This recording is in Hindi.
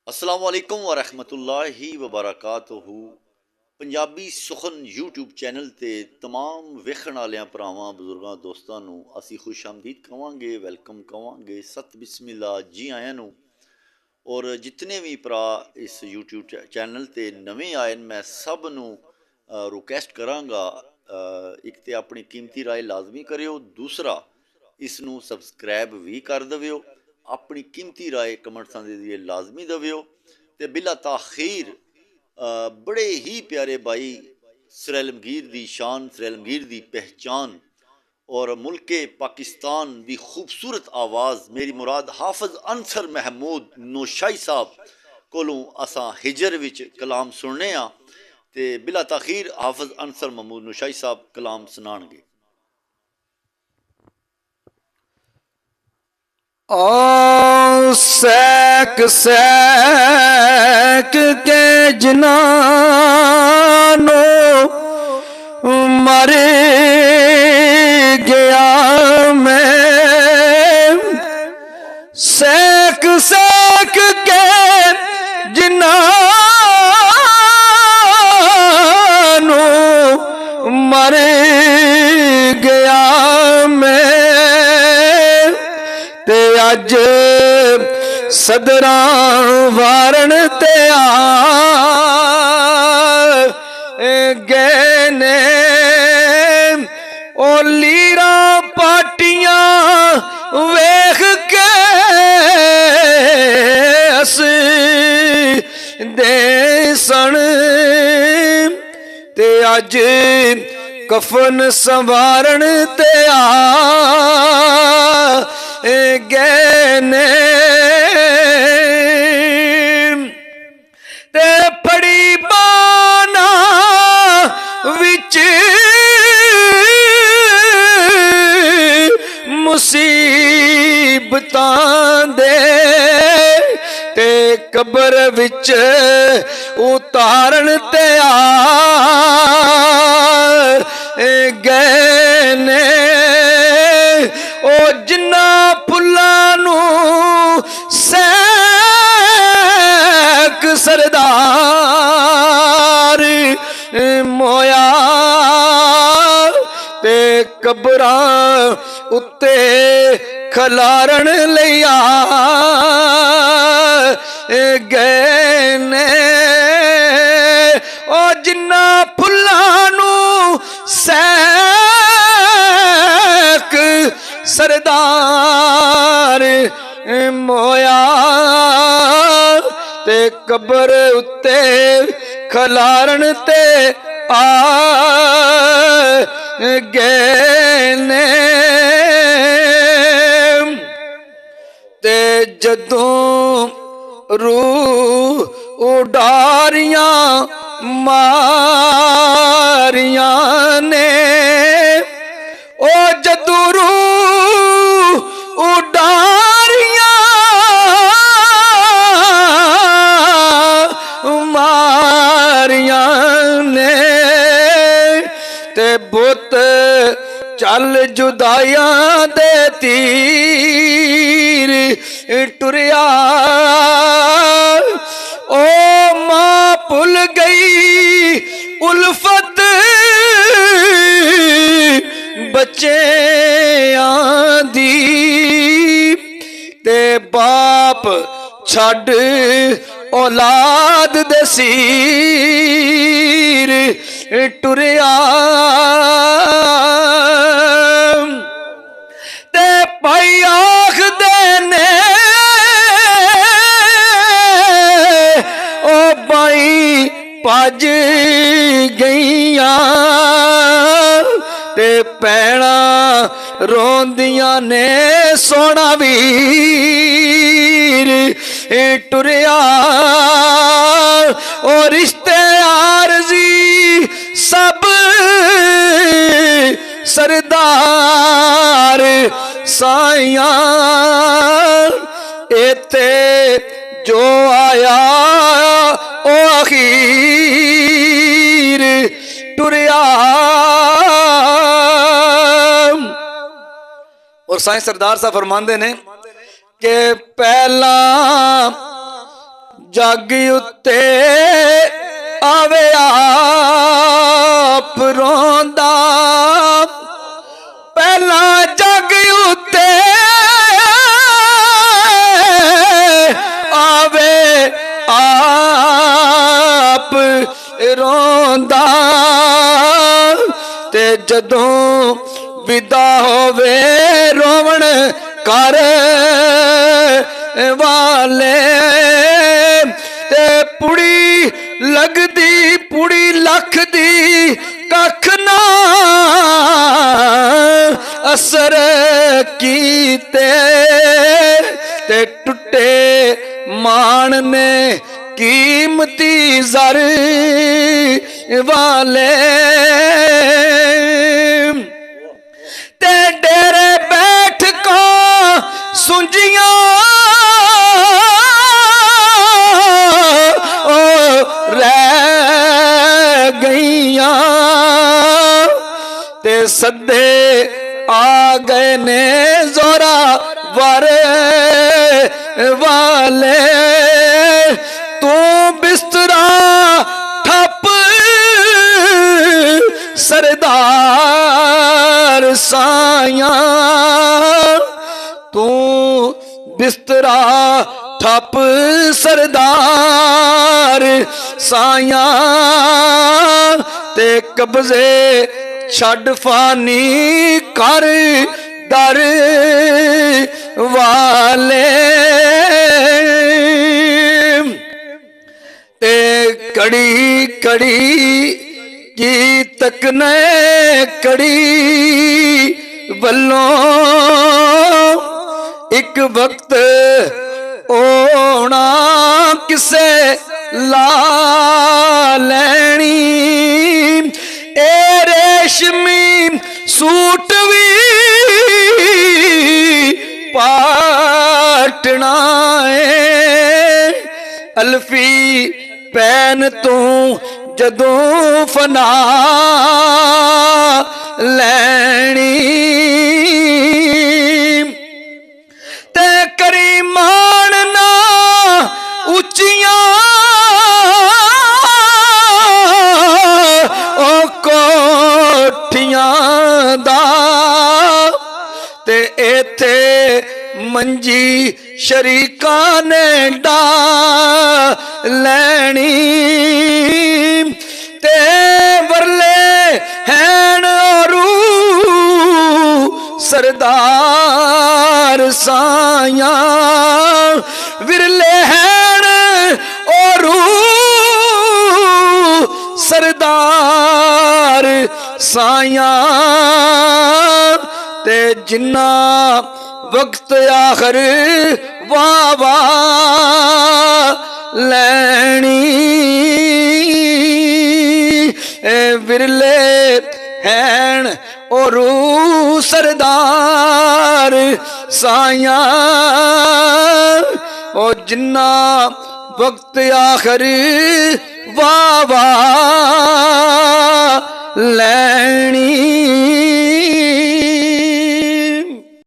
अस्सलाम वालेकुम वरहमतुल्लाहि वबरकातुहू। पंजाबी सुखन यूट्यूब चैनल ते तमाम वेखण वालियां भरावां बजुर्गां दोस्तां नूं असी खुश आमदीद कवांगे, वेलकम कवांगे, सत बिस्मिल्ला, जी आयां नूं। और जितने भी भरा इस यूट्यूब चैनल ते नवें आए मैं सब नूं रिक्वेस्ट करांगा, एक तो अपनी कीमती राय लाजमी करियो, दूसरा इस नूं सबसक्राइब भी कर दवियो, अपनी कीमती राय कमेंट्सां दे जरिए लाजमी दवियो। ते बिला ताखीर बड़े ही प्यारे भाई सरैलमगीर दी शान, सरैलमगीर दी पहचान और मुल्के पाकिस्तान दी खूबसूरत आवाज़, मेरी मुराद हाफिज अंसर महमूद नोशाही साहब कोलों असां हिजर विच कलाम सुनने आ। ते बिला ताखीर हाफिज अंसर महमूद नोशाही साहब कलाम सुनाणगे। ओ सैक सैक के जनानो मर गया मैं, सैक सैक के जनानो मर गया मैं। ते अज सदरा वारण ते आ गए ने, ओ लीरा पाटियां वेख के अस दे सन। ते अज कफन संवारण ते आ गए ने। ते फड़ी बाना विच मुसीबतां दे, ते कबर विच उतारन ते आ गए ने। ओ जिन्ना पुल्लां नूं सैक सरदार मोया, ते कबरां उत्ते खलारन लिया गए ने। ओ जिन्ना पुल्लां नूं सैक सरदार मोया, ते कबर उत्ते खलारन ते आ गए ने। ते जदों रूह उडारियां मारियां ने, ओ जदू रूह उडारियां मारियां ने, ते बुत चल जुदाइयां दे तीर टुरिया। ओ मां भुल गई उल्फत बच्चेआं दी, ते बाप छड़ औलाद दे सीर टुरिया। ते भाई आखदे ने ओ भाई भज गईयां, ते पैणा रोंदियां ने सोना वीर टुरिया। ओ रिश्ते आरजी सब सरदार साइयां, एते जो आया ओ अखीर टुरिया। और साईं सरदार साहब फरमांदे ने कि पहला जग उत्ते आवे आप रोंदा, पहला जग उत्ते आवे आप रोंदा, ते जदों विदा होवे रोवण कर वाले, ते पुड़ी लगदी पुड़ी लख दी कख ना असर कीते, ते टुटे मान ने कीमती ज़र वाले, ते डेरे बैठ को सुंजियां रह गईयां, ते सदे आ गए ने जोरा वर वाले, तू बिस्तरा ठप सरदार साया, तू बिस्तरा ठप सरदार साया, ते कब्जे छड़ फानी कर दर वाले, ते कड़ी कड़ी की तकने कड़ी वल्लों एक वक्त ओना किसे ला लैनी, ए रेशमी सूट भी पाटना है, अल्फी पैन तू जदों फना लैनी, ते करी मानना उचियां ओ कोठियां दा, ते इथे मंजी शरीकां ने डा लैनी, ते वरले हैन औरू सरदार साया, विरले हैन औरू सरदार साया, ते जिन्ना वक्त आखर वाह वाह लैनी, विरले हैन औरू सरदार साया, ओ जिन्ना वक्त आखर वाह वाह लैनी।